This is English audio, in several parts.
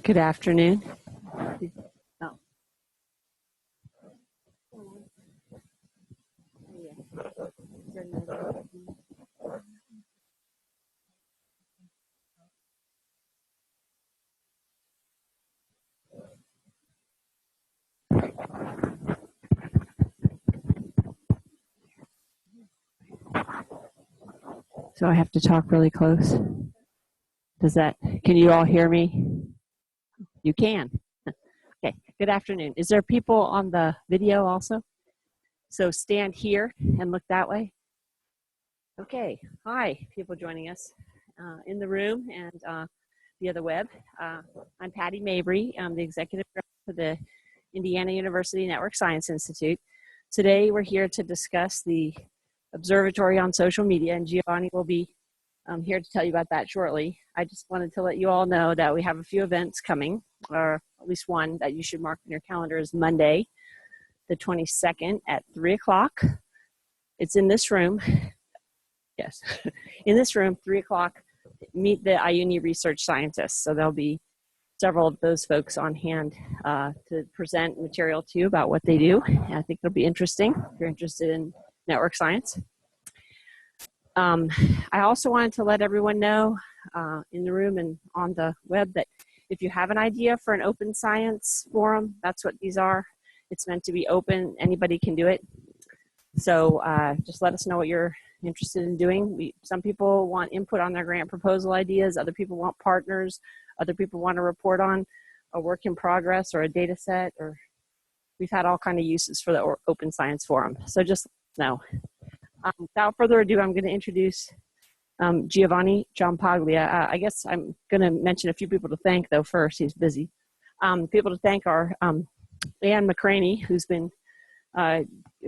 Good afternoon. Oh. So I have to talk really close. Can you all hear me? You can. Okay, good afternoon. Is there people on the video also? So stand here and look that way. Okay, hi, people joining us in the room and via the web. I'm Patty Mabry. I'm the executive director for the Indiana University Network Science Institute. Today we're here to discuss the Observatory on social media, and Giovanni will be here to tell you about that shortly. I just wanted to let you all know that we have a few events coming, or at least one that you should mark in your calendar is Monday, the 22nd at 3 o'clock. It's in this room. Yes, in this room, 3 o'clock, meet the IUNI research scientists. So there'll be several of those folks on hand to present material to you about what they do. And I think it'll be interesting if you're interested in network science. I also wanted to let everyone know in the room and on the web that if you have an idea for an open science forum, that's what these are. It's meant to be open. Anybody can do it. So just let us know what you're interested in doing. Some people want input on their grant proposal ideas. Other people want partners. Other people want to report on a work in progress or a data set. Or we've had all kinds of uses for the open science forum. So just know. Without further ado, I'm going to introduce Giovanni Giampaglia. I guess I'm going to mention a few people to thank, though, first. He's busy. People to thank are Anne McCraney, who's been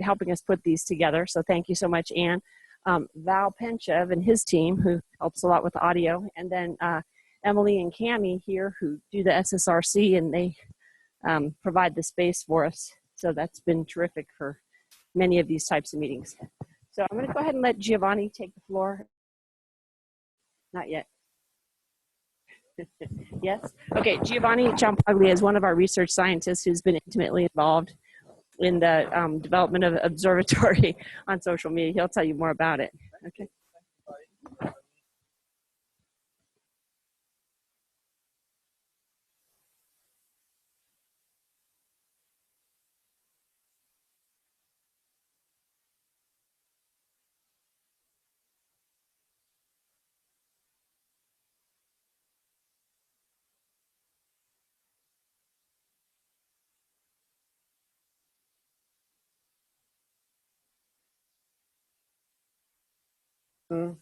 helping us put these together. So thank you so much, Anne. Val Penchev and his team, who helps a lot with audio. And then Emily and Cammie here, who do the SSRC, and they provide the space for us. So that's been terrific for many of these types of meetings. So I'm going to go ahead and let Giovanni take the floor. Not yet. Yes? Okay, Giovanni Giampaglia is one of our research scientists who's been intimately involved in the development of Observatory on social media. He'll tell you more about it. Okay.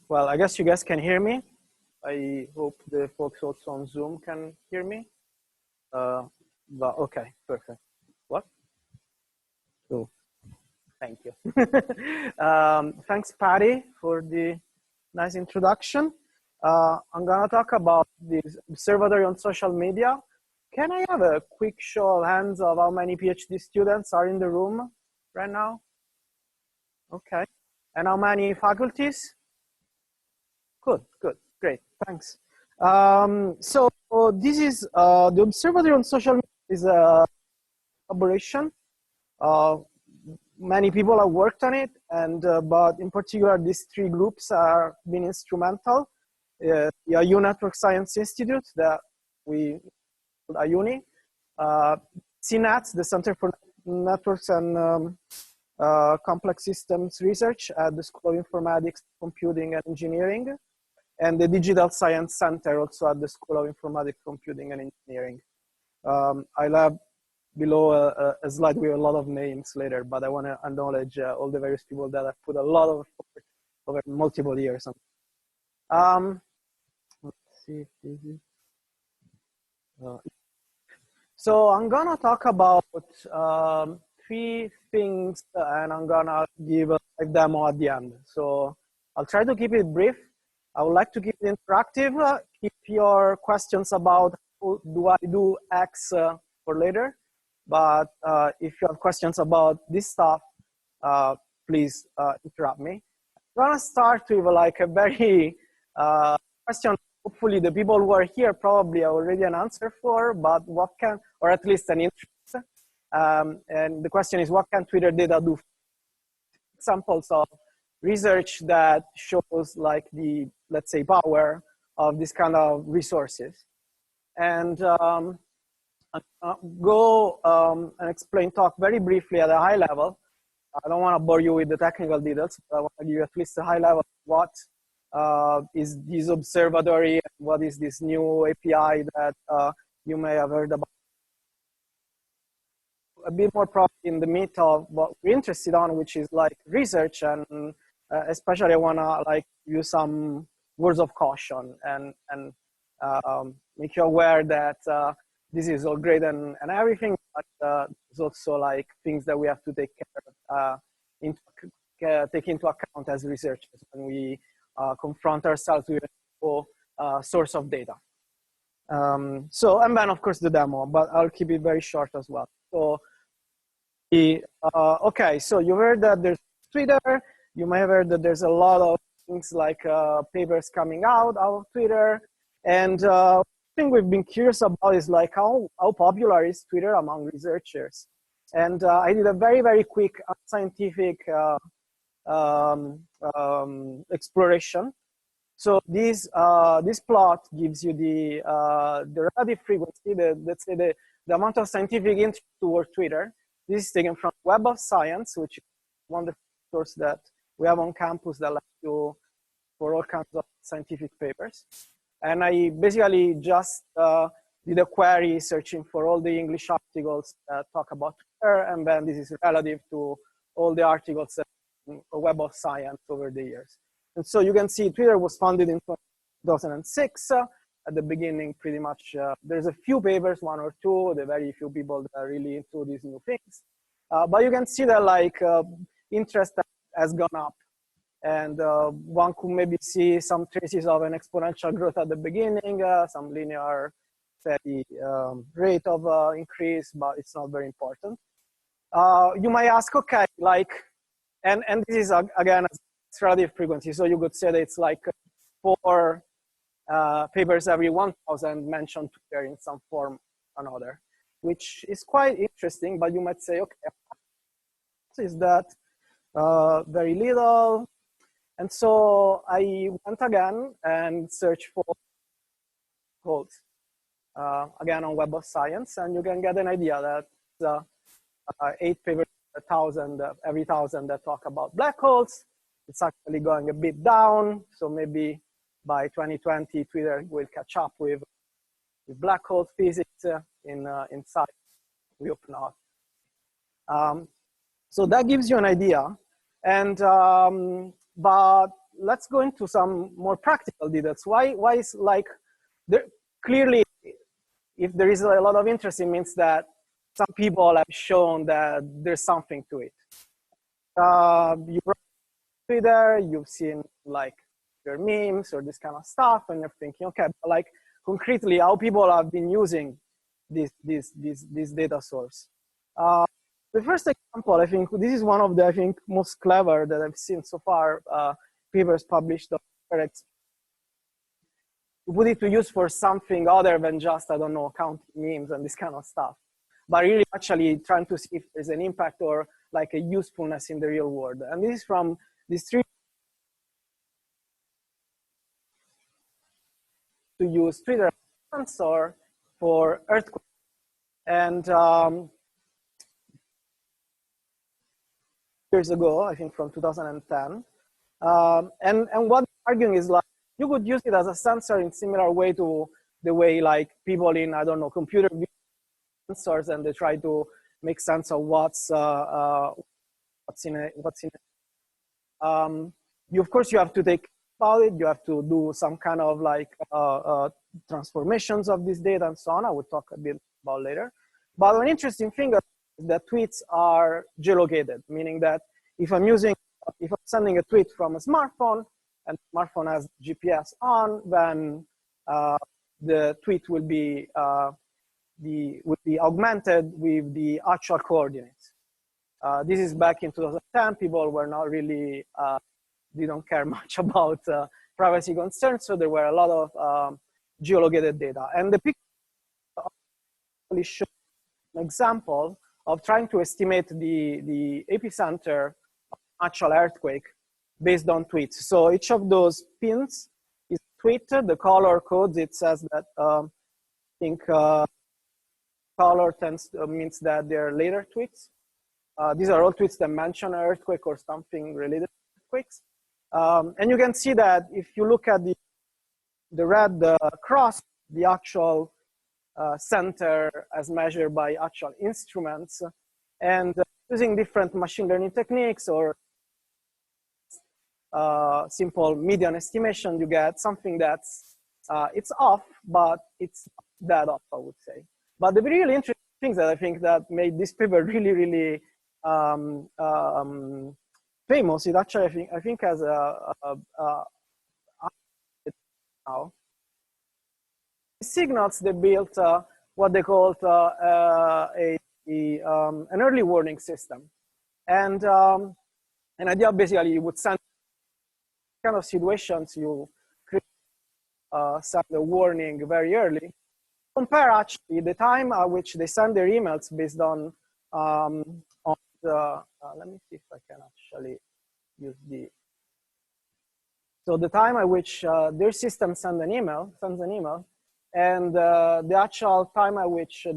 Well, I guess you guys can hear me. I hope the folks also on Zoom can hear me. But okay, perfect. What? Oh, thank you. Thanks, Patty, for the nice introduction. I'm gonna talk about the Observatory on social media. Can I have a quick show of hands of how many PhD students are in the room right now? Okay. And how many faculties? Good, good, great, thanks. So this is the Observatory on social media is a collaboration. Many people have worked on it, and but in particular, these three groups are been instrumental. The IU Network Science Institute that we called IUNI, CNET, the Center for Networks and Complex Systems Research at the School of Informatics, Computing and Engineering, and the Digital Science Center also at the School of Informatics, Computing and Engineering. I'll have below a slide with a lot of names later, but I want to acknowledge all the various people that have put a lot of effort over multiple years. Let's see if this is. So I'm gonna talk about three things, and I'm gonna give a demo at the end. So I'll try to keep it brief. I would like to keep it interactive. Keep your questions about how do I do X for later. But if you have questions about this stuff, please interrupt me. I'm gonna start with like a very question hopefully the people who are here probably are already an answer for, but what can, or at least an interest. And the question is, what can Twitter data do? Examples of research that shows like the, let's say, power of this kind of resources. And go and talk very briefly at a high level. I don't want to bore you with the technical details, but I want to give you at least a high level of what is this observatory, what is this new API that you may have heard about. A bit more probably in the meat of what we're interested on, which is like research, and especially I want to like use some words of caution and make you aware that this is all great and everything, but there's also like things that we have to take take into account as researchers when we confront ourselves with a source of data. So, and then of course the demo, but I'll keep it very short as well. So, okay, so you heard that there's Twitter. You may have heard that there's a lot of things like papers coming out of Twitter. And the thing we've been curious about is like how popular is Twitter among researchers. And I did a very, very quick scientific exploration. So this plot gives you the relative frequency, let's say the amount of scientific interest toward Twitter. This is taken from Web of Science, which is one of the sources that we have on campus that allows you for all kinds of scientific papers. And I basically just did a query searching for all the English articles that talk about Twitter, and then this is relative to all the articles that Web of Science over the years. And so you can see Twitter was founded in 2006. At the beginning, pretty much, there's a few papers, one or two, the very few people that are really into these new things. But you can see that like interest has gone up. And one could maybe see some traces of an exponential growth at the beginning, some linear steady rate of increase, but it's not very important. You might ask, okay, like, and this is again it's relative frequency. So you could say that it's like 4 papers every 1,000 mentioned Twitter in some form or another, which is quite interesting. But you might say, okay, is that very little? And so I went again and searched for holes again on Web of Science, and you can get an idea that 8 papers every 1,000 that talk about black holes. It's actually going a bit down, so maybe by 2020 Twitter will catch up with black hole physics in science. We hope not. So that gives you an idea, and but let's go into some more practical details. Why is like clearly, if there is a lot of interest, it means that some people have shown that there's something to it. You Twitter, you've seen like your memes or this kind of stuff, and you're thinking, okay, but like concretely, how people have been using this data source. The first example, I think, this is one of the most clever that I've seen so far. Papers published on to put it to use for something other than just, I don't know, counting memes and this kind of stuff, but really actually trying to see if there's an impact or like a usefulness in the real world. And this is from these 3 to use Twitter as a sensor for earthquakes. And years ago, I think from 2010. And what they're arguing is like, you could use it as a sensor in similar way to the way like people in, I don't know, computer sensors, and they try to make sense of what's in it. You, of course, you have to take about it. You have to do some kind of like transformations of this data and so on. I will talk a bit about later. But an interesting thing is that tweets are geolocated, meaning that if I'm sending a tweet from a smartphone and the smartphone has GPS on, then the tweet will be augmented with the actual coordinates. This is back in 2010. People were not really, they don't care much about privacy concerns. So there were a lot of geolocated data. And the picture actually shows an example of trying to estimate the epicenter of actual earthquake based on tweets. So each of those pins is tweeted. The color codes, it says that I think color means that they're later tweets. These are all tweets that mention an earthquake or something related to earthquakes. And you can see that if you look at the red cross, the actual center as measured by actual instruments, and using different machine learning techniques or simple median estimation, you get something that's it's off, but it's not that off, I would say. But the really interesting things that I think that made this paper really, really famous, it actually I think has now signals they built what they called an early warning system, and an idea basically you would send kind of situations you send a warning very early. Compare actually the time at which they send their emails based on the let me see if I can actually use so the time at which their system sends an email, and the actual time at which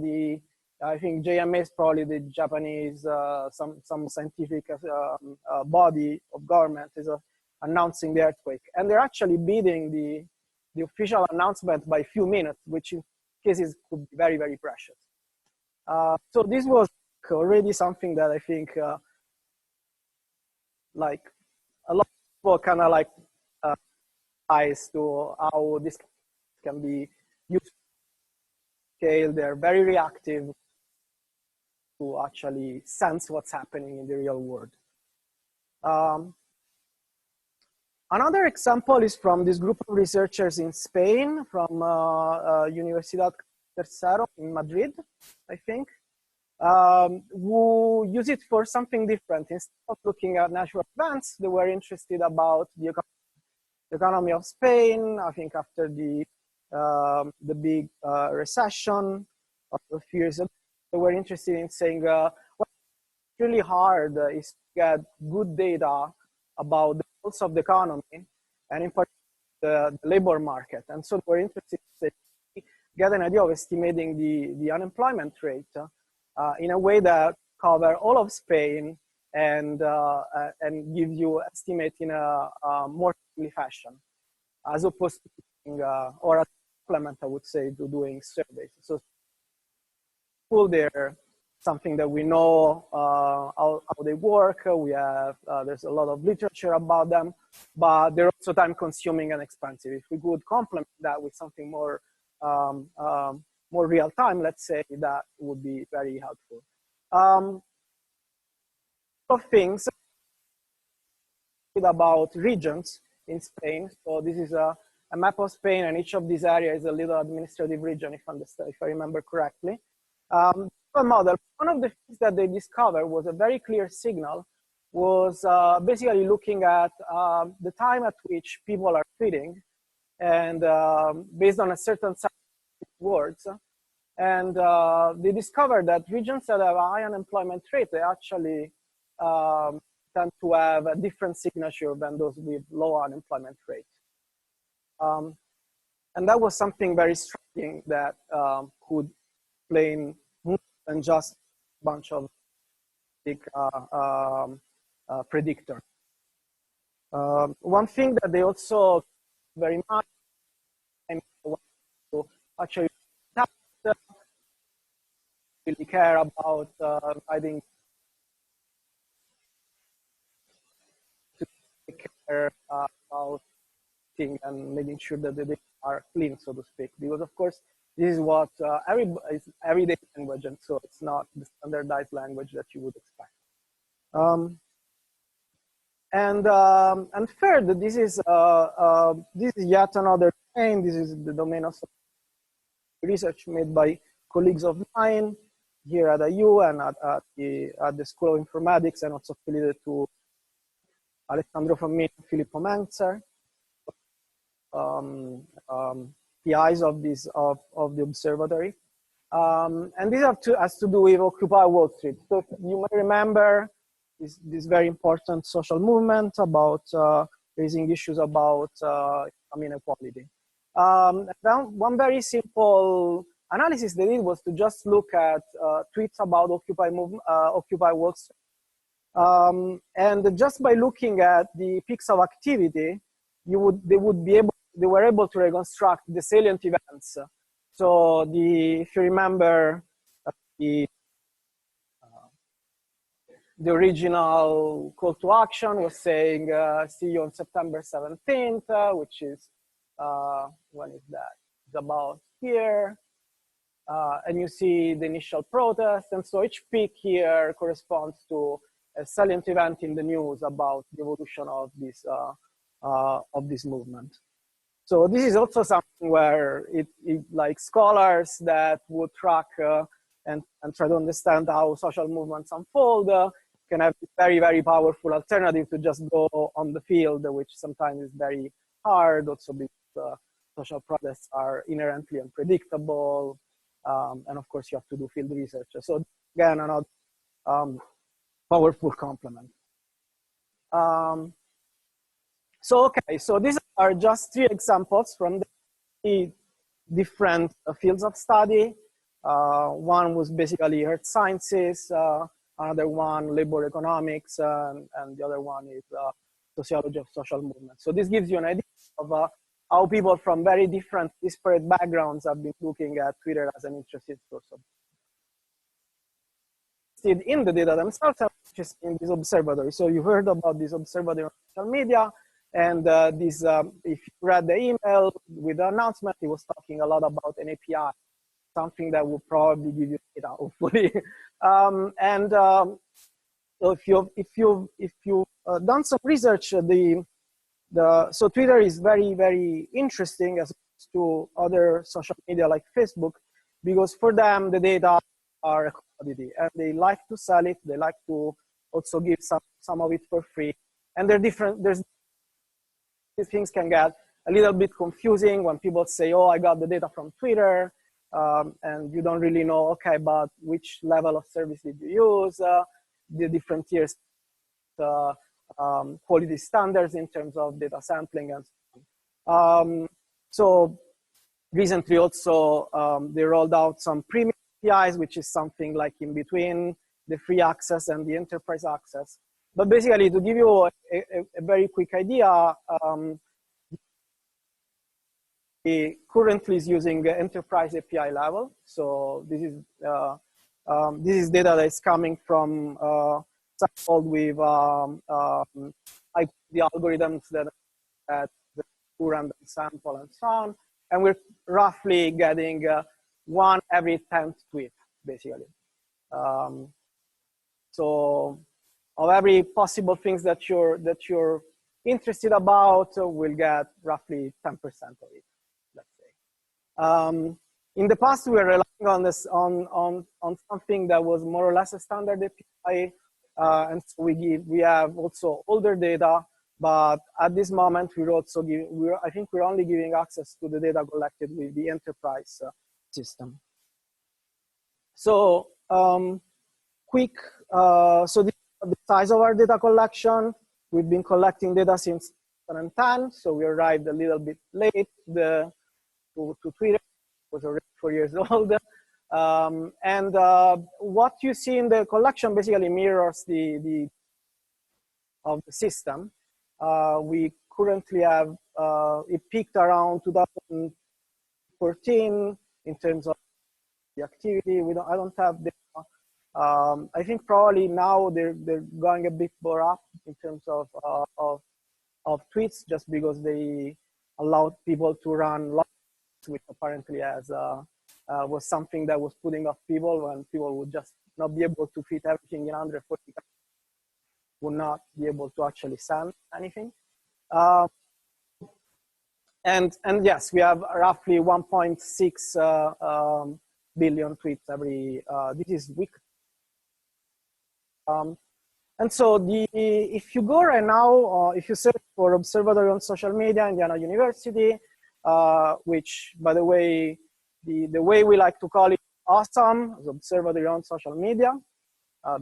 I think JMA is probably the Japanese some scientific body of government is announcing the earthquake, and they're actually beating the official announcement by a few minutes, which in cases could be very, very precious. So this was already something that I think like a lot of people kind of like eyes to how this can be used to scale. They're very reactive to actually sense what's happening in the real world. Another example is from this group of researchers in Spain, from Universidad Tercero in Madrid, I think, who use it for something different. Instead of looking at natural events, they were interested about the economy of Spain. I think after the big recession of a few years ago, they were interested in saying what's really hard is to get good data about the pulse of the economy, and in particular the labor market. And so we're interested in get an idea of estimating the unemployment rate in a way that cover all of Spain and give you estimate in a more timely fashion, as opposed to doing, or a complement, I would say, to doing surveys. So pull there something that we know how they work. We have there's a lot of literature about them, but they're also time consuming and expensive. If we could complement that with something more more real time, let's say, that would be very helpful. Of things about regions in Spain. So this is a map of Spain, and each of these areas is a little administrative region, if I remember correctly. Model. One of the things that they discovered was a very clear signal, was basically looking at the time at which people are tweeting, and based on a certain set of words. And they discovered that regions that have a high unemployment rate, they actually tend to have a different signature than those with low unemployment rate. And that was something very striking that could explain more than just a bunch of big predictors. One thing that they also very much to actually really care about writing to take care about things and making sure that the data are clean, so to speak. Because of course, this is what everyday language, and so it's not the standardized language that you would expect. And third, this is yet another domain. This is the domain of research made by colleagues of mine here at IU and at the School of Informatics, and also affiliated to Alessandro Fommini and Filippo Menzer. PIs of the observatory. And these have has to do with Occupy Wall Street. So you may remember this very important social movement about raising issues about income inequality. One very simple analysis they did was to just look at tweets about Occupy Wall Street. And just by looking at the peaks of activity, they were able to reconstruct the salient events. So if you remember, the original call to action was saying, see you on September 17th, which is, when is that? It's about here. And you see the initial protest. And so each peak here corresponds to a salient event in the news about the evolution of this movement. So this is also something where like scholars that would track and try to understand how social movements unfold can have a very, very powerful alternative to just go on the field, which sometimes is very hard, also because social protests are inherently unpredictable. And of course, you have to do field research. So again, another powerful complement. Okay, so these are just 3 examples from the different fields of study. One was basically earth sciences, another one labor economics, and the other one is sociology of social movements. So this gives you an idea of how people from very different, disparate backgrounds have been looking at Twitter as an interesting source of in the data themselves, and just in this observatory. So you heard about this observatory on social media, and if you read the email with the announcement, it was talking a lot about an API, something that will probably give you data, hopefully. So if you've done some research, so Twitter is very, very interesting as opposed to other social media like Facebook, because for them the data are a commodity, and they like to sell it. They like to also give some of it for free, and these things can get a little bit confusing when people say, "Oh, I got the data from Twitter," and you don't really know, okay, but which level of service did you use? The different tiers, quality standards in terms of data sampling, and so on. So recently also they rolled out some premium APIs, which is something like in between the free access and the enterprise access. But basically, to give you a very quick idea, it currently is using the enterprise API level. So this is data that is coming from sampled with like the algorithms that the random sample and so on. And we're roughly getting 1 every 10th tweet, basically. So of every possible things that you're interested about, we'll get roughly 10% of it, let's say. In the past, we were relying on this on something that was more or less a standard API, and so we have also older data. But at this moment, I think we're only giving access to the data collected with the enterprise system. So quick, so this is the size of our data collection. We've been collecting data since 2010, so we arrived a little bit late to Twitter. It was already 4 years old. And what you see in the collection basically mirrors the system. We currently have, it peaked around 2014 in terms of the activity. I don't have data. I think probably now they're going a bit more up in terms of tweets, just because they allowed people to run lots, which apparently was something that was putting off people when people would just not be able to fit everything in 140, would not be able to actually send anything. And yes, we have roughly 1.6 billion tweets every, this is weekly. And so if you go right now, if you search for Observatory on social media, Indiana University, which, by the way, the way we like to call it OSoMe, as Observatory on Social Media,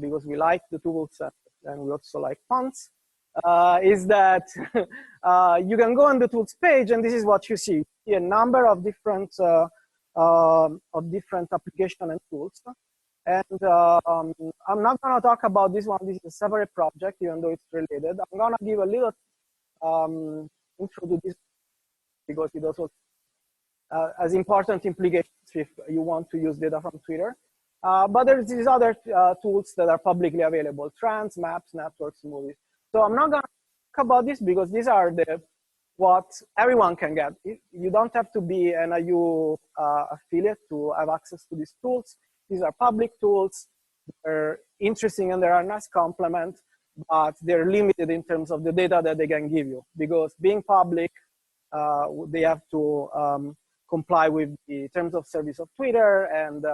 because we like the tools and we also like fonts, is that you can go on the tools page and this is what you see. You see a number of different applications and tools. And I'm not going to talk about this one. This is a separate project, even though it's related. I'm going to give a little intro to this because it also has important implications if you want to use data from Twitter. But there's these other tools that are publicly available: trends, maps, networks, movies. So I'm not going to talk about this because these are what everyone can get. You don't have to be an IU affiliate to have access to these tools. These are public tools. They're interesting and they're a nice complement, but they're limited in terms of the data that they can give you, because being public, they have to comply with the terms of service of Twitter. And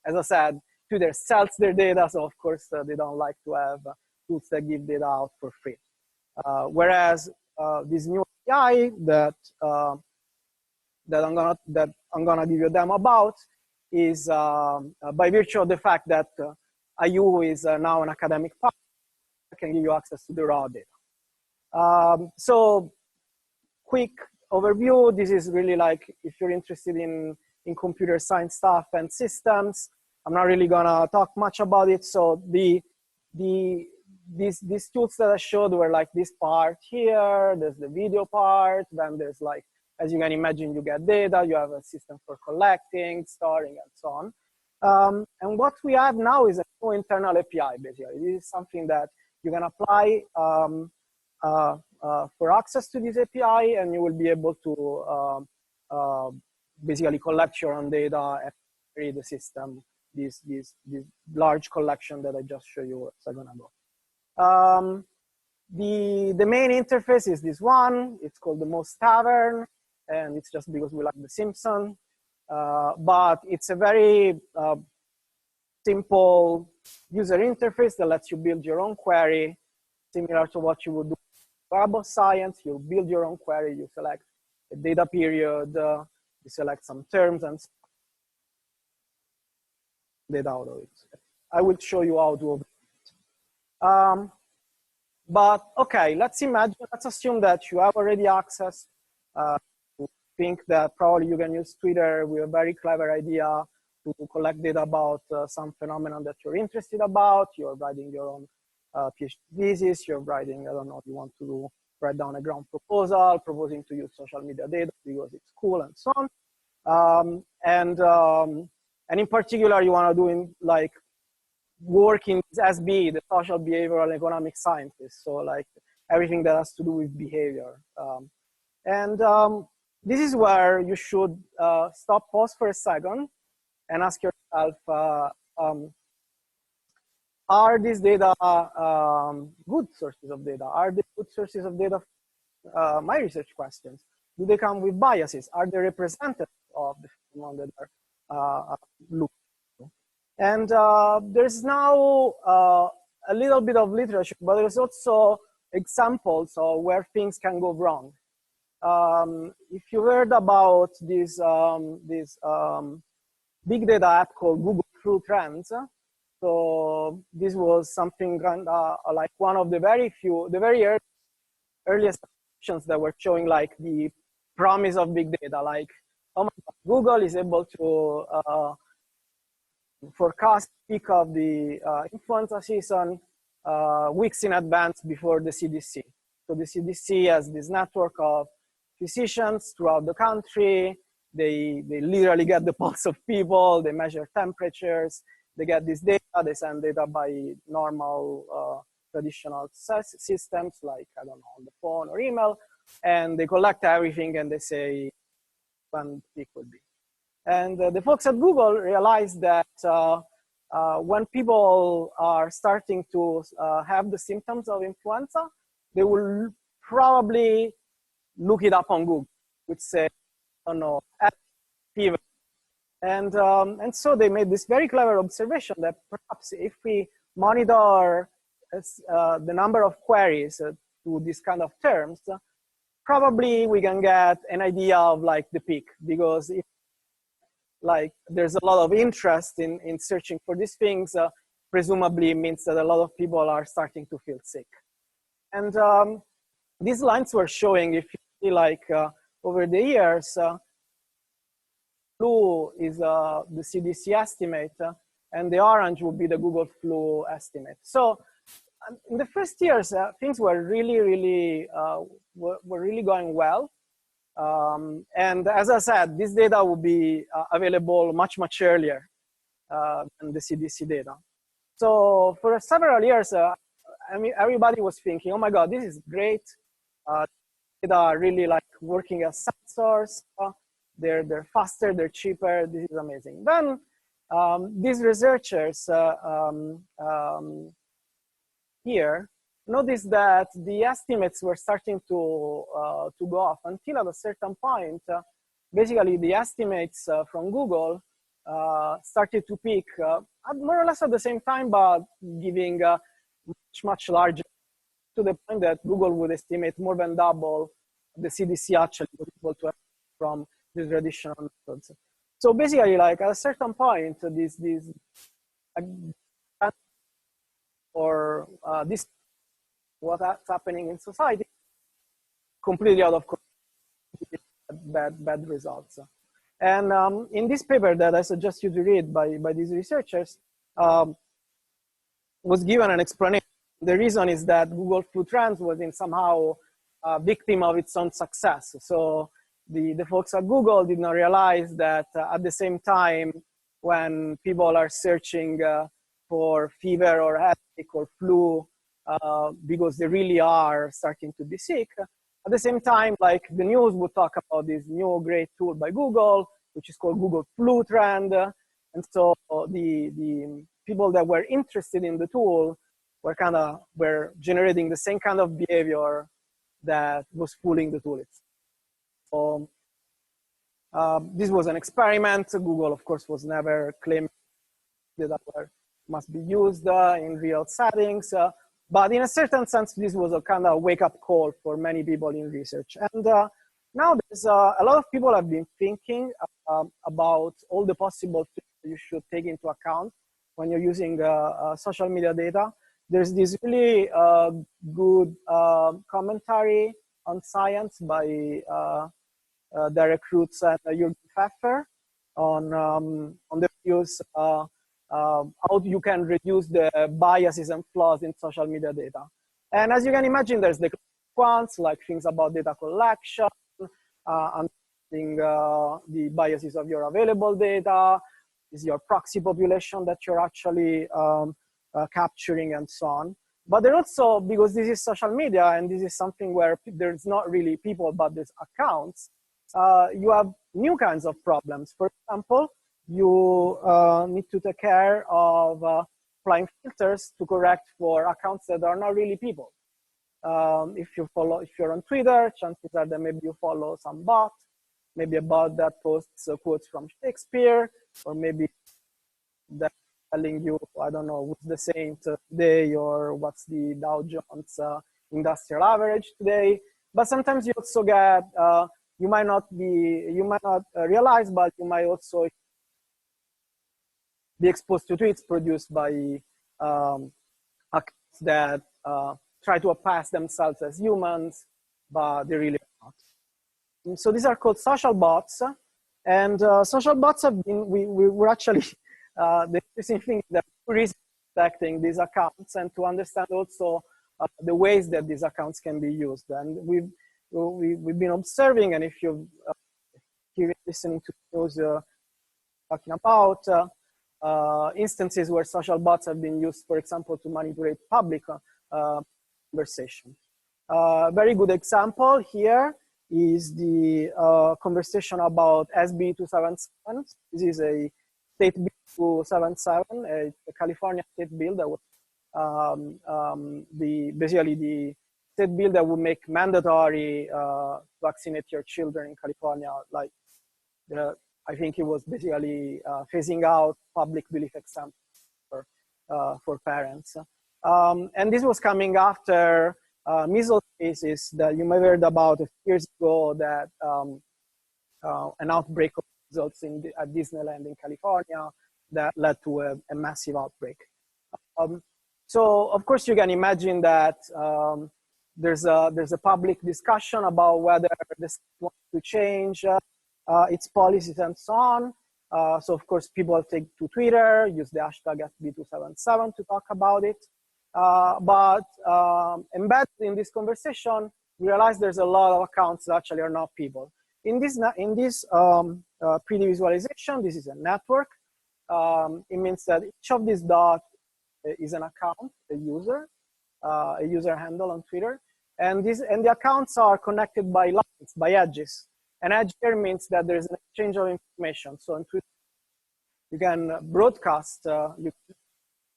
as I said, Twitter sells their data, so of course they don't like to have tools that give data out for free. Whereas this new API that I'm gonna give you a demo about is by virtue of the fact that IU is now an academic partner, can give you access to the raw data. So quick overview. This is really like if you're interested in computer science stuff and systems. I'm not really gonna talk much about it. So these tools that I showed were like this part here. There's the video part. Then there's like, as you can imagine, you get data. You have a system for collecting, storing, and so on. And what we have now is a new internal API. Basically, this is something that you can apply for access to this API, and you will be able to basically collect your own data and create the system, this large collection that I just showed you a second ago. The main interface is this one. It's called the Most Tavern, and it's just because we like The Simpsons. But it's a very simple user interface that lets you build your own query, similar to what you would do in Web of Science. You build your own query, you select a data period, you select some terms and data out of it. I will show you how to do it. But okay, let's assume that you have already access to think that probably you can use Twitter with a very clever idea to collect data about some phenomenon that you're interested about. You're writing your own PhD thesis. You're writing, I don't know, you want to write down a ground proposal, proposing to use social media data because it's cool and so on. And in particular, you want to do like work in SBE, the social behavioral and economic sciences. So like everything that has to do with behavior. This is where you should pause for a second and ask yourself, are these data good sources of data? Are they good sources of data for my research questions? Do they come with biases? Are they representative of the phenomenon that are looked at? And there's now a little bit of literature, but there's also examples of where things can go wrong. If you heard about this big data app called Google True Trends, so this was something like one of the very earliest applications that were showing like the promise of big data. Like, oh my God, Google is able to forecast peak of the influenza season weeks in advance before the CDC. So the CDC has this network of physicians throughout the country. They literally get the pulse of people. They measure temperatures. They get this data. They send data by normal traditional systems like, I don't know, on the phone or email. And they collect everything and they say when peak will be. And the folks at Google realized that when people are starting to have the symptoms of influenza, they will probably look it up on Google, which say, I don't know, fever. And so they made this very clever observation that perhaps if we monitor the number of queries to these kind of terms, probably we can get an idea of like the peak, because if like there's a lot of interest in searching for these things, presumably means that a lot of people are starting to feel sick. And these lines were showing, if you see like over the years, blue is the CDC estimate, and the orange would be the Google flu estimate. So in the first years, things were really going well. And as I said, this data will be available much earlier than the CDC data. So for several years, I mean, everybody was thinking, oh my God, this is great. Data are really like working as sensors. They're faster, they're cheaper. This is amazing. Then these researchers here noticed that the estimates were starting to go off until at a certain point, basically the estimates from Google started to peak more or less at the same time, but giving much larger, to the point that Google would estimate more than double the CDC actually was able to from the traditional methods. So basically, like at a certain point, this what's happening in society completely out of control, bad results. And in this paper that I suggest you to read by these researchers, was given an explanation. The reason is that Google Flu Trends was in somehow a victim of its own success. So the folks at Google did not realize that at the same time when people are searching for fever or headache or flu, because they really are starting to be sick, at the same time, like the news would talk about this new great tool by Google, which is called Google Flu Trend. And so the people that were interested in the tool were generating the same kind of behavior that was fooling the tool itself. So this was an experiment. Google, of course, was never claiming that must be used in real settings. But in a certain sense, this was a kind of wake-up call for many people in research. And now there's a lot of people have been thinking about all the possible things you should take into account when you're using social media data. There's this really good commentary on science by Derek Roots and Jürgen Pfeffer on the views how you can reduce the biases and flaws in social media data. And as you can imagine, there's the ones like things about data collection, understanding the biases of your available data, is your proxy population that you're actually capturing, and so on. But there also, because this is social media and this is something where there's not really people, but there's accounts, you have new kinds of problems. For example, you need to take care of applying filters to correct for accounts that are not really people. If you're on Twitter, chances are that maybe you follow some bot, maybe a bot that posts quotes from Shakespeare, or maybe that telling you, I don't know, what's the saint today, or what's the Dow Jones industrial average today. But sometimes you also get, you might not realize, but you might also be exposed to tweets produced by accounts that try to pass themselves as humans, but they really are not. And so these are called social bots. And social bots have been, we were actually, the interesting thing is that we're detecting these accounts and to understand also the ways that these accounts can be used. And we've been observing, and if you've listening to news talking about instances where social bots have been used, for example, to manipulate public conversation. Very good example here is the conversation about SB 277. This is a state bill 277, a California state bill that was basically the state bill that would make mandatory vaccinate your children in California. Like I think it was basically phasing out public belief exemption for parents. And this was coming after measles case is that you may have heard about a few years ago that an outbreak of measles at Disneyland in California that led to a massive outbreak. So of course you can imagine that there's a public discussion about whether the state wants to change its policies and so on. So of course people take to Twitter, use the hashtag SB277 to talk about it. But embedded in this conversation, we realize there's a lot of accounts that actually are not people. In this 3D visualization, this is a network. It means that each of these dots is an account, a user handle on Twitter. And the accounts are connected by lines, by edges. An edge here means that there's an exchange of information. So on Twitter, you can broadcast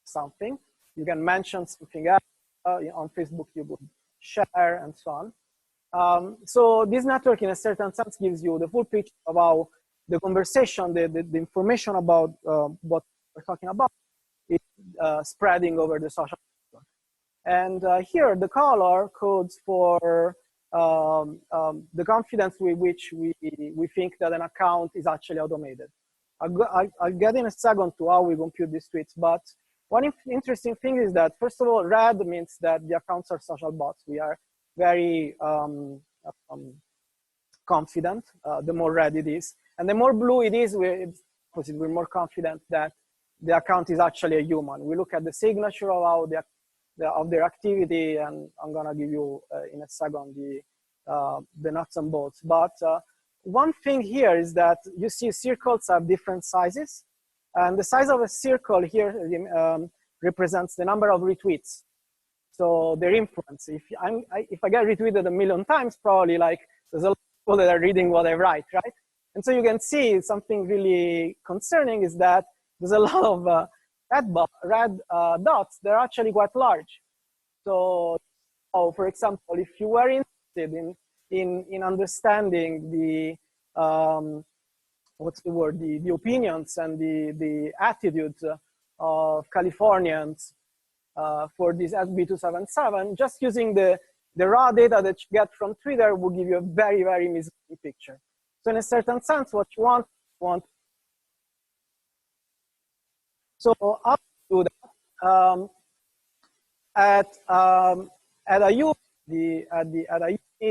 something. You can mention something else. On Facebook, you would share and so on. So this network, in a certain sense, gives you the full picture of how the conversation, the information about what we're talking about is spreading over the social network. And here, the color codes for the confidence with which we think that an account is actually automated. I'll get in a second to how we compute these tweets, but one interesting thing is that, first of all, red means that the accounts are social bots. We are very confident, the more red it is. And the more blue it is, we're more confident that the account is actually a human. We look at the signature of how of their activity, and I'm gonna give you in a second the nuts and bolts. But one thing here is that you see circles have different sizes. And the size of a circle here represents the number of retweets. So their influence. If I get retweeted 1,000,000 times, probably like there's a lot of people that are reading what I write, right? And so you can see something really concerning is that there's a lot of red dots. They're actually quite large. So, for example, if you were interested in understanding the what's the word, the opinions and the attitudes of Californians for this SB277, just using the raw data that you get from Twitter will give you a very, very misleading picture. So in a certain sense, what you want. So how to do that? At IUNI,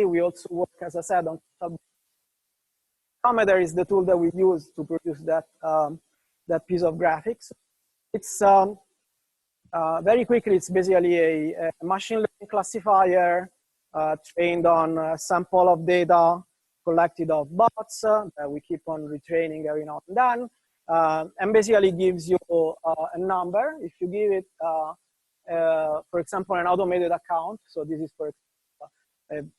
we also work, as I said, on Observatory is the tool that we use to produce that piece of graphics. It's very quickly, it's basically a machine learning classifier trained on a sample of data collected of bots that we keep on retraining every now and then, and basically gives you a number. If you give it, for example, an automated account, so this is for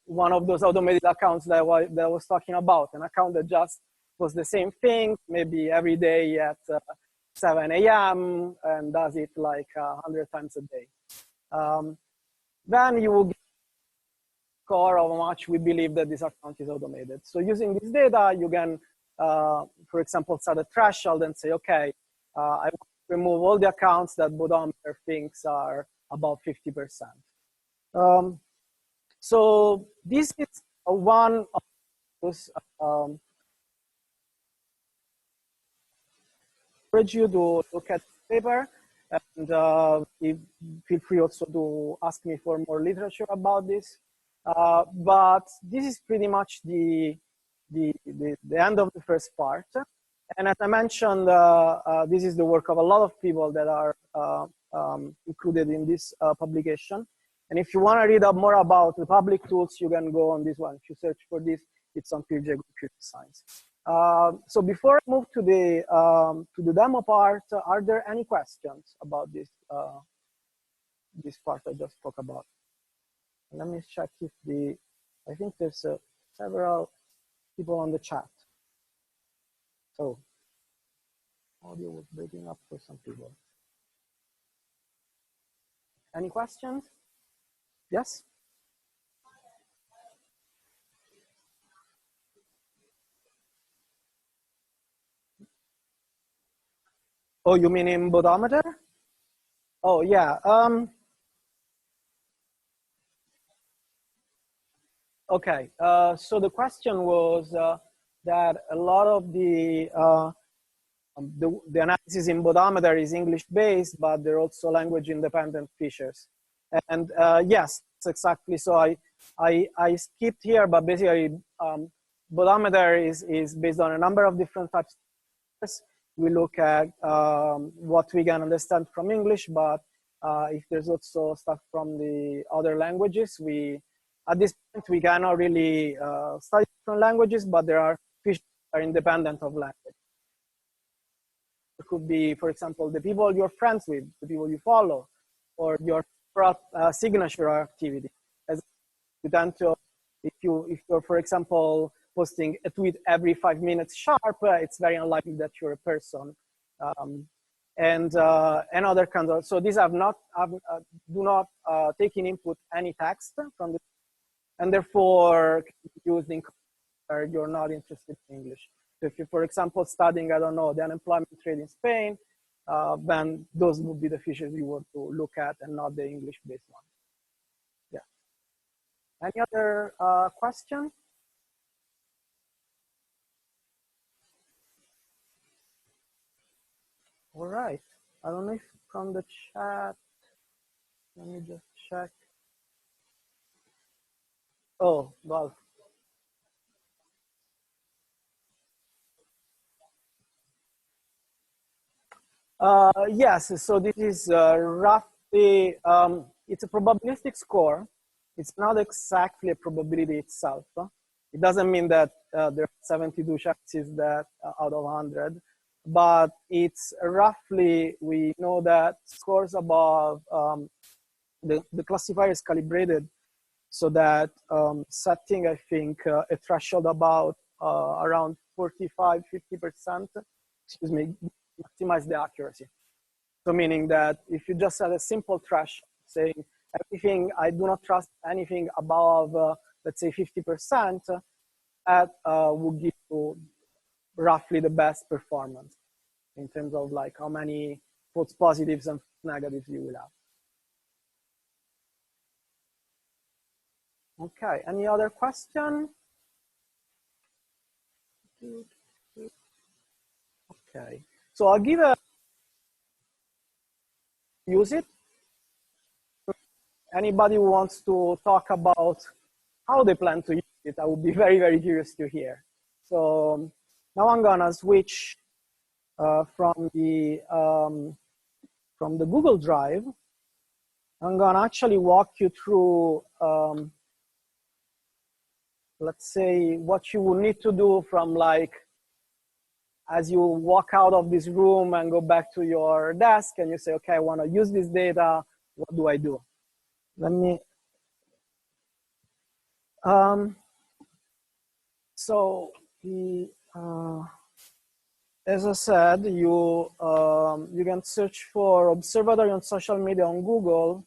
one of those automated accounts that I was talking about, an account that just was the same thing, maybe every day at 7 a.m. and does it like 100 times a day. Then you will get a score of how much we believe that this account is automated. So using this data, you can, for example, set a threshold and say, okay, I want to remove all the accounts that Bodometer thinks are about 50%. So this is one of those encourage you to look at the paper, and feel free also to ask me for more literature about this. But this is pretty much the end of the first part. And as I mentioned, this is the work of a lot of people that are included in this publication. And if you want to read up more about the public tools, you can go on this one. If you search for this, it's on PeerJ Computer Science. So before I move to the demo part, are there any questions about this this part I just spoke about? Let me check if I think there's several people on the chat. So audio was breaking up for some people. Any questions? Yes? Oh, you mean in Bodometer? Oh, yeah. Okay, so the question was that a lot of the analysis in bodometer is English-based, but there are also language-independent features. And yes, exactly. So I skipped here, but basically, bodometer is based on a number of different types. We look at what we can understand from English, but if there's also stuff from the other languages, at this point, we cannot really study different languages, but there are features that are independent of language. It could be, for example, the people you're friends with, the people you follow, or your signature activity. As you tend to, if you're, for example, posting a tweet every 5 minutes sharp, it's very unlikely that you're a person. And other kinds of, so these do not take in input any text from the, and therefore used in you're not interested in English. So if you're, for example, studying, I don't know, the unemployment rate in Spain, then those would be the features you want to look at and not the English-based one. Yeah. Any other question? All right. I don't know if from the chat, let me just check. Oh, well. Yes, so this is roughly, it's a probabilistic score. It's not exactly a probability itself. It doesn't mean that there are 72 chances that out of 100, but it's roughly, we know that scores above, the classifier is calibrated so that setting, I think, a threshold about around 45, 50%, excuse me, maximize the accuracy. So meaning that if you just set a simple threshold saying everything, I do not trust anything above, let's say 50%, that will give you roughly the best performance in terms of like how many false positives and negatives you will have. Okay, any other question? Okay, so I'll give a use it. Anybody who wants to talk about how they plan to use it, I would be very, very curious to hear. So now I'm gonna switch from the Google Drive. I'm gonna actually walk you through, let's say, what you will need to do from like, as you walk out of this room and go back to your desk and you say, okay, I wanna use this data, what do I do? Let me, so the, as I said, you can search for Observatory on social media on Google.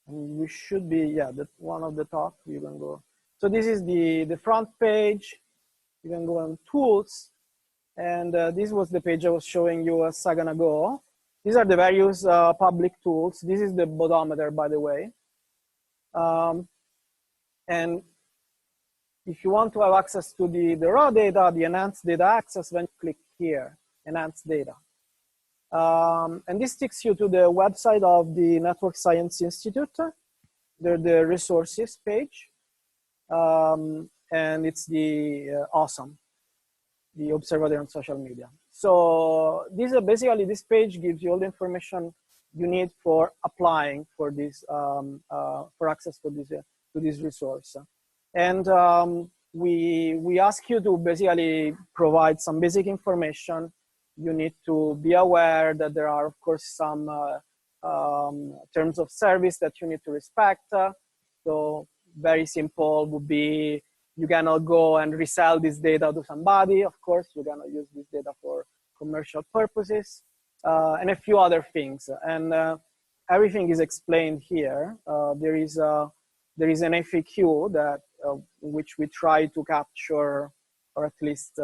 And we should be, yeah, that one of the top. You can go. So this is the front page. You can go on Tools, and this was the page I was showing you a second ago. These are the various public tools. This is the bodometer, by the way. And if you want to have access to the raw data, the enhanced data access, then you click here, enhanced data. And this takes you to the website of the Network Science Institute. They're the resources page. And it's the OSoMe, the Observatory on social media. So these are basically, this page gives you all the information you need for applying for this, for access to this resource. And we ask you to basically provide some basic information. You need to be aware that there are, of course, some terms of service that you need to respect. So very simple would be, you cannot go and resell this data to somebody. Of course, you cannot use this data for commercial purposes, and a few other things. And everything is explained here. There is an FAQ that which we try to capture, or at least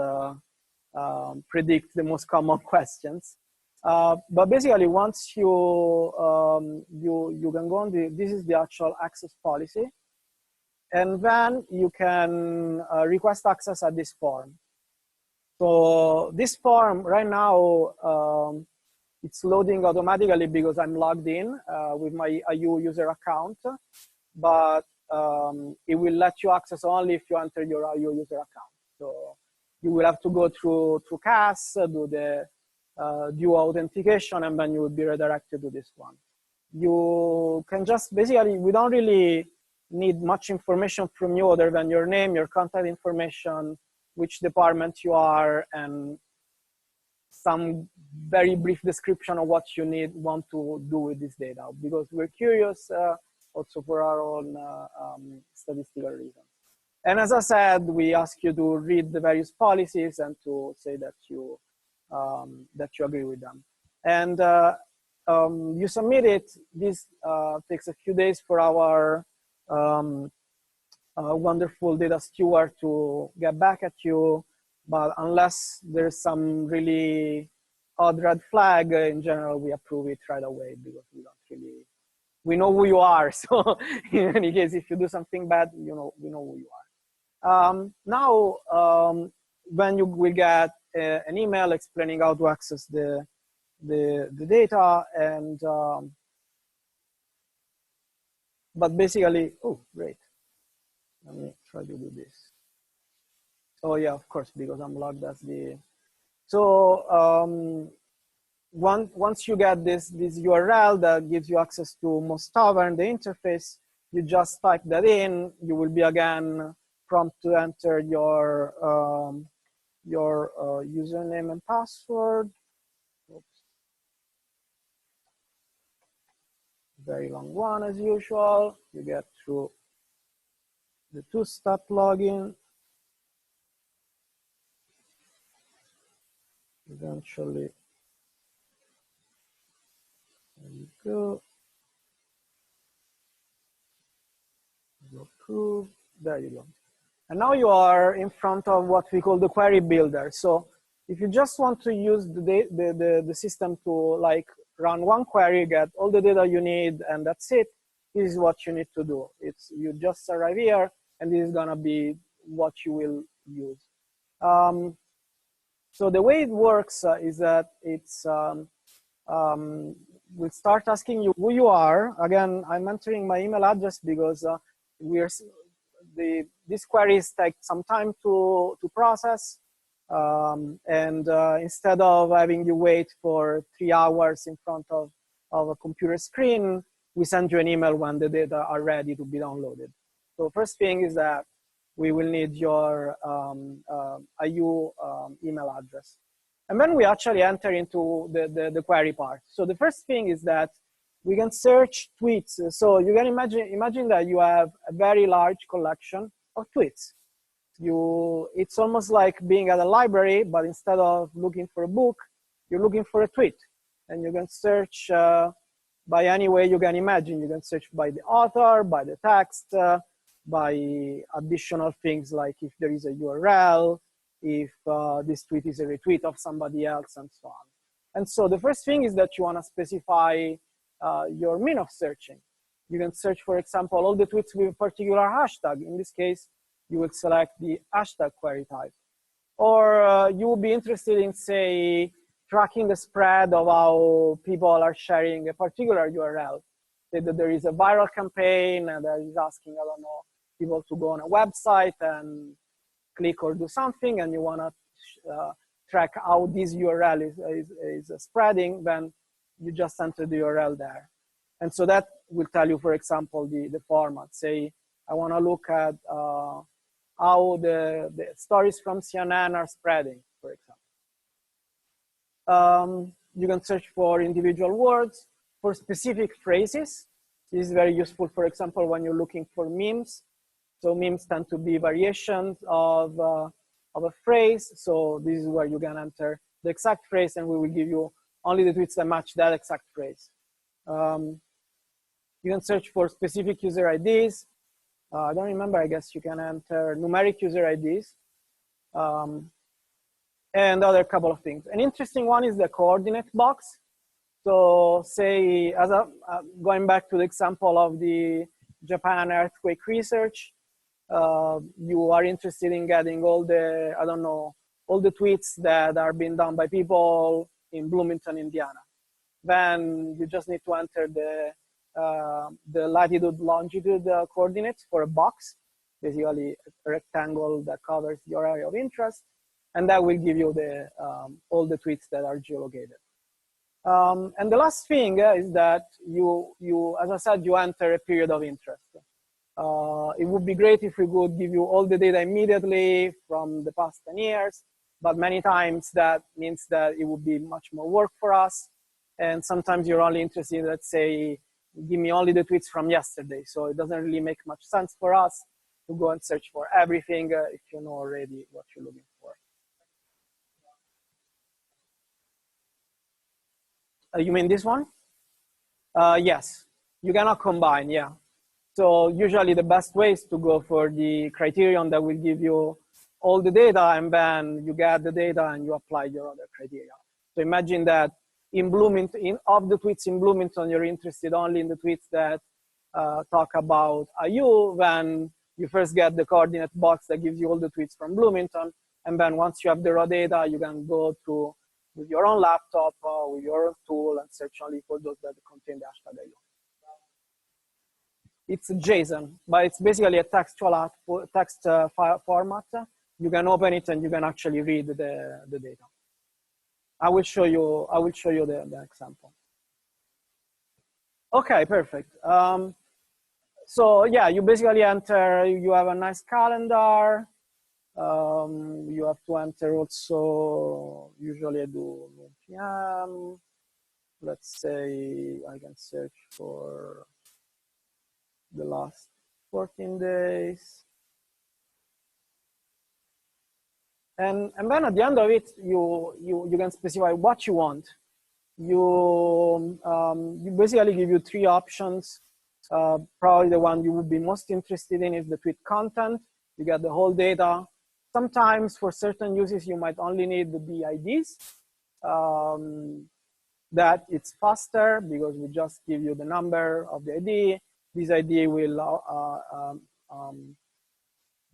predict the most common questions. But basically, once you can go on this is the actual access policy, and then you can request access at this form. So this form right now, it's loading automatically because I'm logged in with my IU user account, but it will let you access only if you enter your IU user account. So you will have to go through CAS, do the dual authentication, and then you will be redirected to this one. You can just basically, we don't really need much information from you other than your name, your contact information, which department you are, and some very brief description of what you want to do with this data, because we're curious also for our own statistical reasons. And as I said, we ask you to read the various policies and to say that you agree with them. And you submit it. This takes a few days for our wonderful data steward to get back at you. But unless there's some really odd red flag, in general, we approve it right away because we don't really, we know who you are. So in any case, if you do something bad, we know who you are. Now, when you will get an email explaining how to access the data, and but basically, oh, great. Let me try to do this. Oh yeah, of course, because I'm logged as the. So once you get this URL that gives you access to Mostava and the interface, you just type that in. You will be again prompted to enter your username and password. Oops. Very long one as usual. You get through the two-step login. Eventually, there you go. Approve. There you go. And now you are in front of what we call the query builder. So if you just want to use the system to like run one query, get all the data you need, and that's it, this is what you need to do. It's you just arrive here, and this is gonna be what you will use. So the way it works is that it's we'll start asking you who you are. Again, I'm entering my email address because these queries take some time to process. And instead of having you wait for 3 hours in front of a computer screen, we send you an email when the data are ready to be downloaded. So first thing is that we will need your IU email address. And then we actually enter into the query part. So the first thing is that we can search tweets. So you can imagine that you have a very large collection of tweets. It's almost like being at a library, but instead of looking for a book, you're looking for a tweet. And you can search by any way you can imagine. You can search by the author, by the text, by additional things like if there is a URL, if this tweet is a retweet of somebody else, and so on. And so the first thing is that you want to specify your mean of searching. You can search, for example, all the tweets with a particular hashtag. In this case, you would select the hashtag query type. Or you would be interested in, say, tracking the spread of how people are sharing a particular URL. Say that there is a viral campaign and that is asking, I don't know, people to go on a website and click or do something, and you want to track how this URL is spreading, then you just enter the URL there. And so that will tell you, for example, the format. Say, I want to look at how the stories from CNN are spreading, for example. You can search for individual words, for specific phrases. This is very useful, for example, when you're looking for memes. So memes tend to be variations of a phrase. So this is where you can enter the exact phrase, and we will give you only the tweets that match that exact phrase. You can search for specific user IDs. I don't remember, I guess you can enter numeric user IDs. and other couple of things. An interesting one is the coordinate box. So say, as going back to the example of the Japan earthquake research, you are interested in getting all the, I don't know, all the tweets that are being done by people in Bloomington, Indiana. Then you just need to enter the latitude, longitude coordinates for a box, basically a rectangle that covers your area of interest, and that will give you the all the tweets that are geolocated. And the last thing is that you, as I said, you enter a period of interest. It would be great if we could give you all the data immediately from the past 10 years, but many times that means that it would be much more work for us. And sometimes you're only interested in, let's say, give me only the tweets from yesterday. So it doesn't really make much sense for us to go and search for everything if you know already what you're looking for. You mean this one? Yes, you cannot combine, yeah. So usually the best way is to go for the criterion that will give you all the data, and then you get the data and you apply your other criteria. So imagine that in Bloomington, of the tweets in Bloomington, you're interested only in the tweets that talk about IU, then you first get the coordinate box that gives you all the tweets from Bloomington, and then once you have the raw data, you can go through with your own laptop, with your own tool, and search only for those that contain the hashtag IU. It's JSON, but it's basically a textual output, text file format. You can open it and you can actually read the data. I will show you the example. Okay, perfect. So yeah, you basically enter, you have a nice calendar. You have to enter also, usually I do 1 p.m. Let's say I can search for the last 14 days. And then at the end of it, you can specify what you want. You basically give you 3 options. Probably the one you would be most interested in is the tweet content. You get the whole data. Sometimes for certain uses, you might only need the IDs. That it's faster because we just give you the number of the ID. This ID will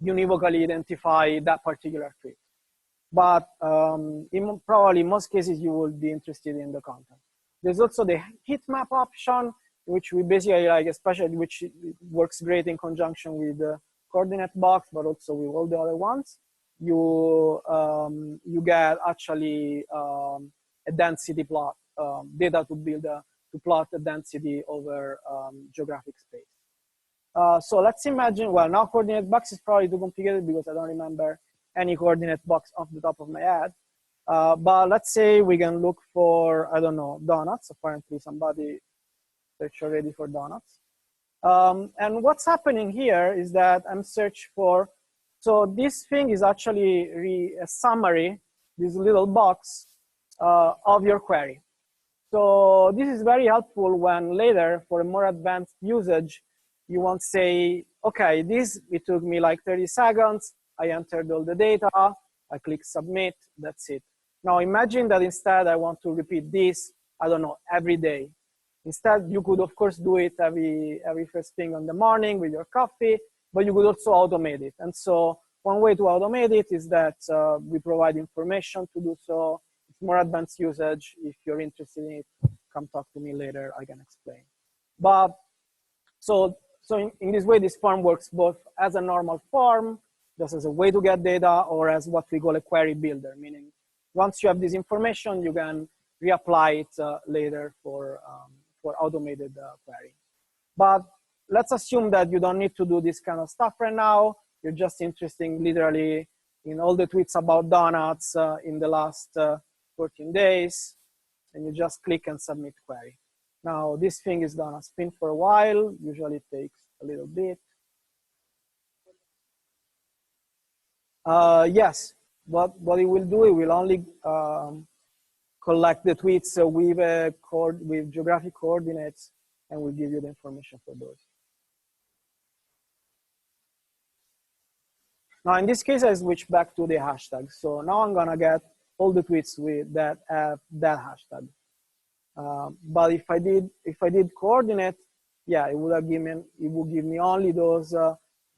univocally identify that particular tweet. But in probably most cases, you will be interested in the content. There's also the heat map option, which we basically like, especially which works great in conjunction with the coordinate box, but also with all the other ones. You get actually a density plot, data to build to plot the density over geographic space. So let's imagine, well, now coordinate box is probably too complicated because I don't remember any coordinate box off the top of my head. But let's say we can look for, I don't know, donuts. Apparently somebody searched already for donuts. And what's happening here is that I'm searching for, so this thing is actually a summary, this little box of your query. So this is very helpful when later for a more advanced usage, you want to say, okay, it took me like 30 seconds. I entered all the data, I click submit, that's it. Now imagine that instead I want to repeat this, I don't know, every day. Instead, you could of course do it every first thing on the morning with your coffee, but you could also automate it. And so one way to automate it is that we provide information to do so. It's more advanced usage. If you're interested in it, come talk to me later, I can explain. But so in this way, this form works both as a normal form, just as a way to get data, or as what we call a query builder, meaning once you have this information, you can reapply it later for automated query. But let's assume that you don't need to do this kind of stuff right now. You're just interested literally in all the tweets about donuts in the last 14 days, and you just click and submit query. Now, this thing is gonna spin for a while. Usually it takes a little bit. Yes, what it will do, it will only collect the tweets with geographic coordinates, and will give you the information for those. Now, in this case, I switch back to the hashtag. So now I'm gonna get all the tweets that have that hashtag. But if I did coordinate, yeah, it would give me only those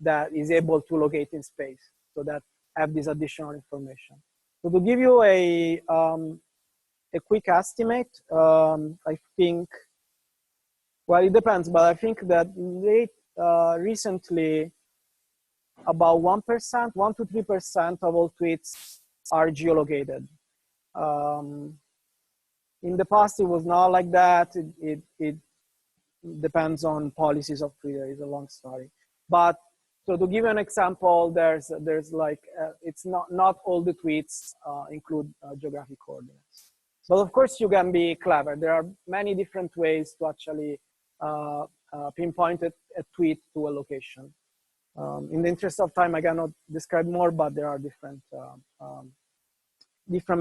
that is able to locate in space, so that have this additional information. So to give you a quick estimate, I think, well, it depends, but I think that recently about 1%, 1 to 3% of all tweets are geolocated. In the past, it was not like that. It depends on policies of Twitter. It's a long story. But so to give you an example, there's like, it's not all the tweets include geographic coordinates. But of course, you can be clever. There are many different ways to actually pinpoint a tweet to a location. In the interest of time, I cannot describe more, but there are different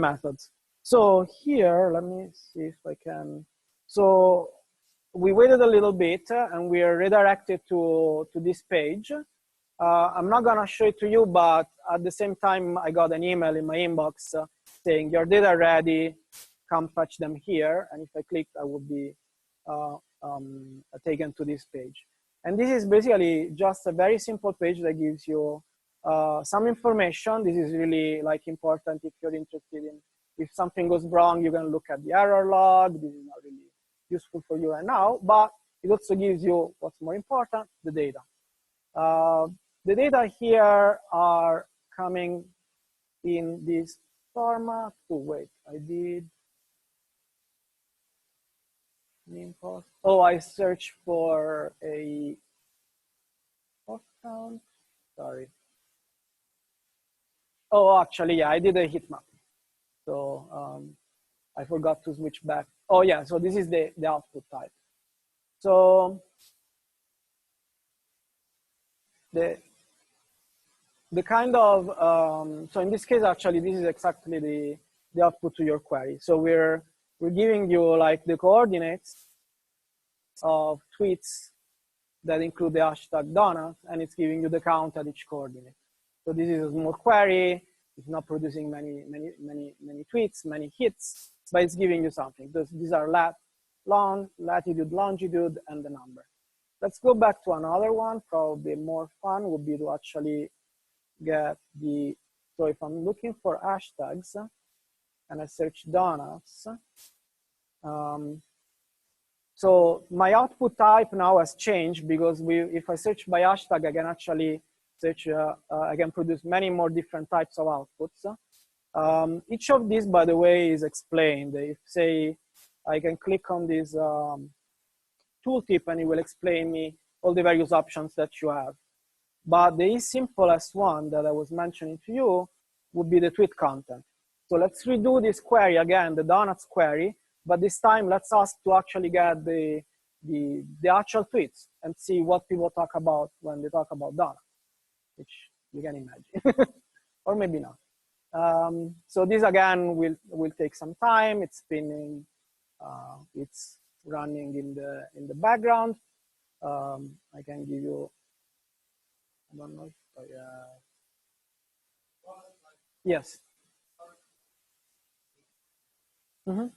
methods. So here, let me see if I can. So we waited a little bit and we are redirected to this page. I'm not gonna show it to you, but at the same time, I got an email in my inbox saying your data are ready, come fetch them here. And if I clicked, I would be taken to this page. And this is basically just a very simple page that gives you some information. This is really like important if you're interested in, if something goes wrong, you can look at the error log. This is not really useful for you right now, but it also gives you what's more important, the data. The data here are coming in this format. Oh, wait, I did. Oh, I searched for a post count. Sorry. Oh, actually, yeah, I did a heat map. So I forgot to switch back. Oh, yeah, so this is the output type. So the kind of, so in this case, actually, this is exactly the output to your query. So we're giving you like the coordinates of tweets that include the hashtag donuts, and it's giving you the count at each coordinate. So this is a small query. It's not producing many tweets, many hits, but it's giving you something. These are latitude, longitude, and the number. Let's go back to another one. Probably more fun would be to actually get the, so if I'm looking for hashtags and I search donuts, so my output type now has changed because if I search by hashtag, I can actually search, I can produce many more different types of outputs. Each of these, by the way, is explained. If say, I can click on this tooltip and it will explain me all the various options that you have. But the simplest one that I was mentioning to you would be the tweet content. So let's redo this query again, the donuts query, but this time let's ask to actually get the actual tweets and see what people talk about when they talk about donuts, which you can imagine, or maybe not. So this again will take some time. It's spinning, it's running in the background. I can give you, I don't know if I, yes. Mm-hmm.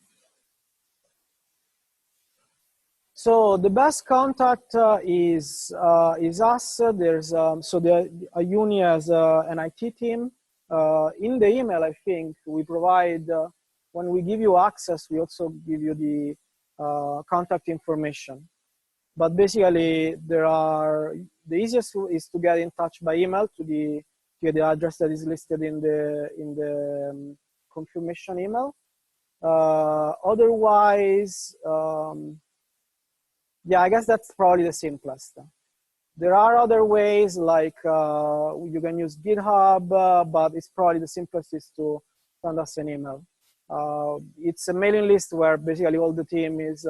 So the best contact is us. There's so the IUNI has an IT team. In the email, I think we provide when we give you access, we also give you the contact information. But basically, the easiest is to get in touch by email to the address that is listed in the confirmation email. Otherwise, yeah, I guess that's probably the simplest. There are other ways, like you can use GitHub, but it's probably the simplest is to send us an email. It's a mailing list where basically all the team is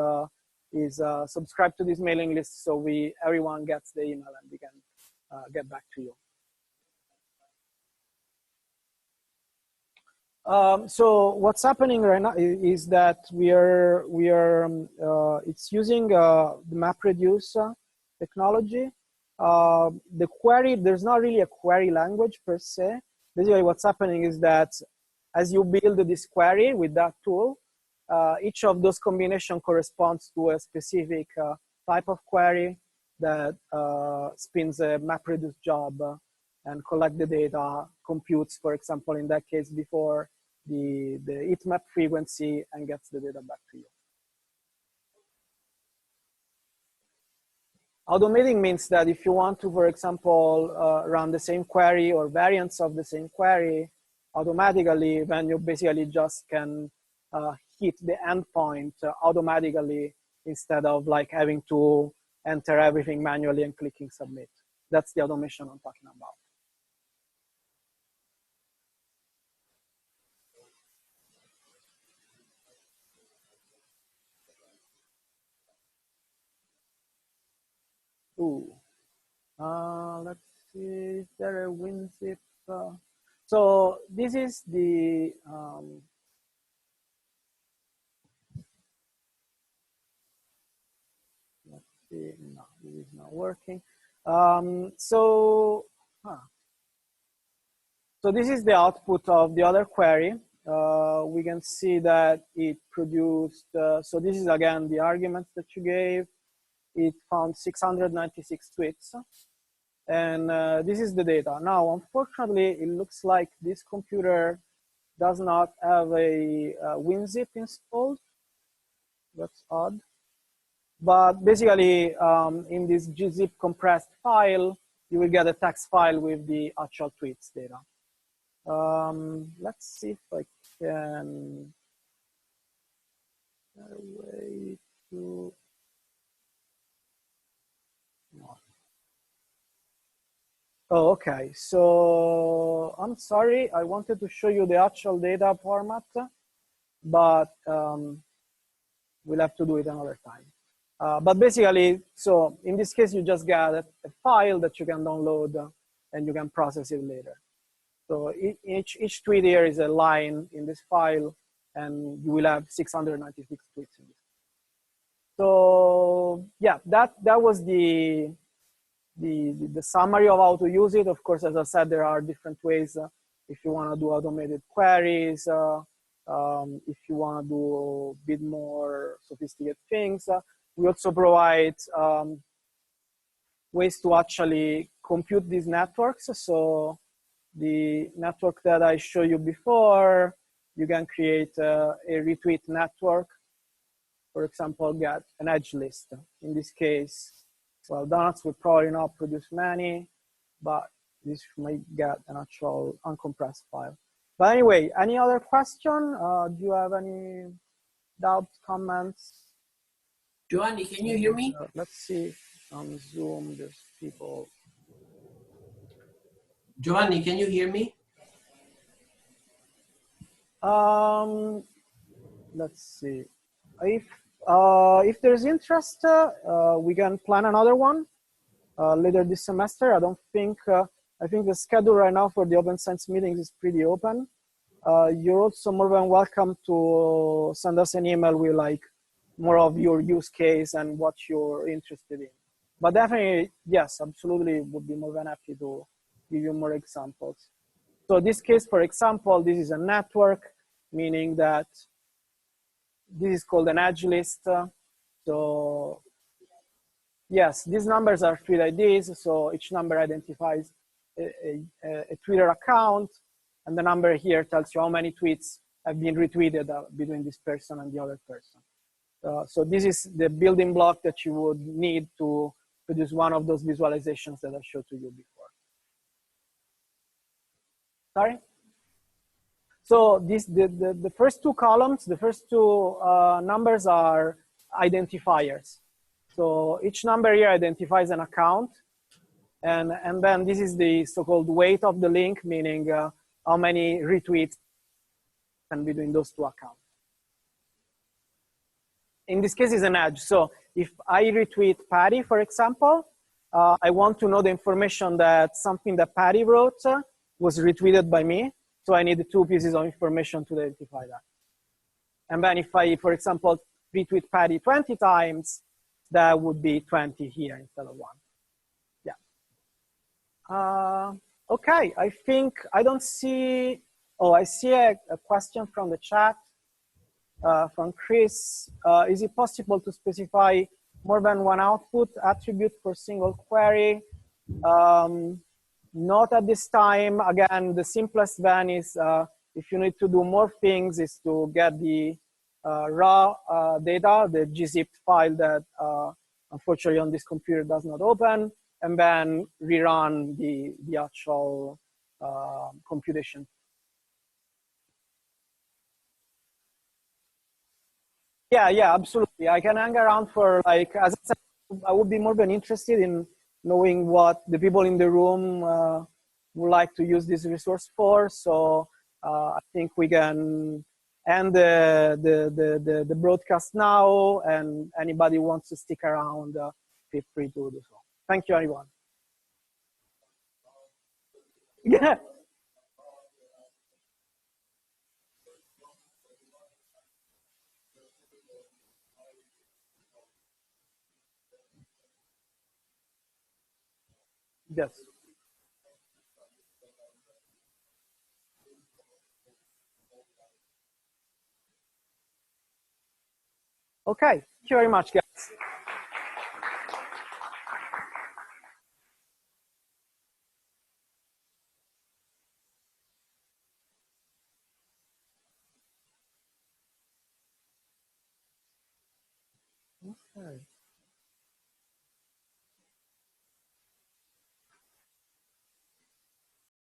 subscribed to this mailing list, so everyone gets the email and we can get back to you. So what's happening right now is that it's using the MapReduce technology. The query, there's not really a query language per se. Basically what's happening is that as you build this query with that tool, each of those combinations corresponds to a specific type of query that spins a MapReduce job and collect the data, computes, for example, in that case before the heat map frequency, and gets the data back to you. Automating means that if you want to, for example, run the same query or variants of the same query automatically, then you basically just can hit the endpoint automatically instead of like having to enter everything manually and clicking submit. That's the automation I'm talking about. Ooh. Let's see, is there a WinZip? So this is the, let's see, no, this is not working. So this is the output of the other query. We can see that it produced, so this is again the arguments that you gave. It found 696 tweets. And this is the data. Now, unfortunately, it looks like this computer does not have a WinZip installed. That's odd. But basically, in this gzip compressed file, you will get a text file with the actual tweets data. Let's see if I can get a way to. No. Oh, okay. So I'm sorry, I wanted to show you the actual data format, but we'll have to do it another time. But basically, so in this case, you just get a file that you can download and you can process it later. So each tweet here is a line in this file, and you will have 696 tweets in this. So yeah, that was the summary of how to use it. Of course, as I said, there are different ways if you want to do automated queries, if you want to do a bit more sophisticated things. We also provide ways to actually compute these networks. So the network that I showed you before, you can create a retweet network. For example, get an edge list. In this case, well, donuts will probably not produce many, but this might get an actual uncompressed file. But anyway, any other question? Do you have any doubts, comments? Giovanni, can you hear me? Let's see on Zoom, there's people. Giovanni, can you hear me? Let's see. If there's interest, we can plan another one later this semester. I don't think, I think the schedule right now for the Open Science meetings is pretty open. You're also more than welcome to send us an email with like more of your use case and what you're interested in. But definitely, yes, absolutely would be more than happy to give you more examples. So this case, for example, this is a network, meaning that this is called an edge list. So yes, these numbers are tweet IDs. So each number identifies a Twitter account. And the number here tells you how many tweets have been retweeted between this person and the other person. So this is the building block that you would need to produce one of those visualizations that I showed to you before. Sorry? So the first two columns, the first two numbers are identifiers. So each number here identifies an account. And then this is the so-called weight of the link, meaning how many retweets can be between those two accounts. In this case, it's an edge. So if I retweet Patty, for example, I want to know the information that something that Patty wrote was retweeted by me. So I need two pieces of information to identify that. And then if I, for example, retweet Patty 20 times, that would be 20 here instead of 1. Yeah. Okay, I think I don't see Oh, I see a question from the chat from Chris. Is it possible to specify more than one output attribute for single query? Not at this time. Again, the simplest then is if you need to do more things is to get the raw data, the gzipped file that unfortunately on this computer does not open, and then rerun the actual computation. Yeah, absolutely. I can hang around for, like, as I said, I would be more than interested in knowing what the people in the room would like to use this resource for. So I think we can end the broadcast now, and anybody who wants to stick around, feel free to do so. Thank you, everyone. Yeah. Yes. Okay. Thank you very much, guys. Okay.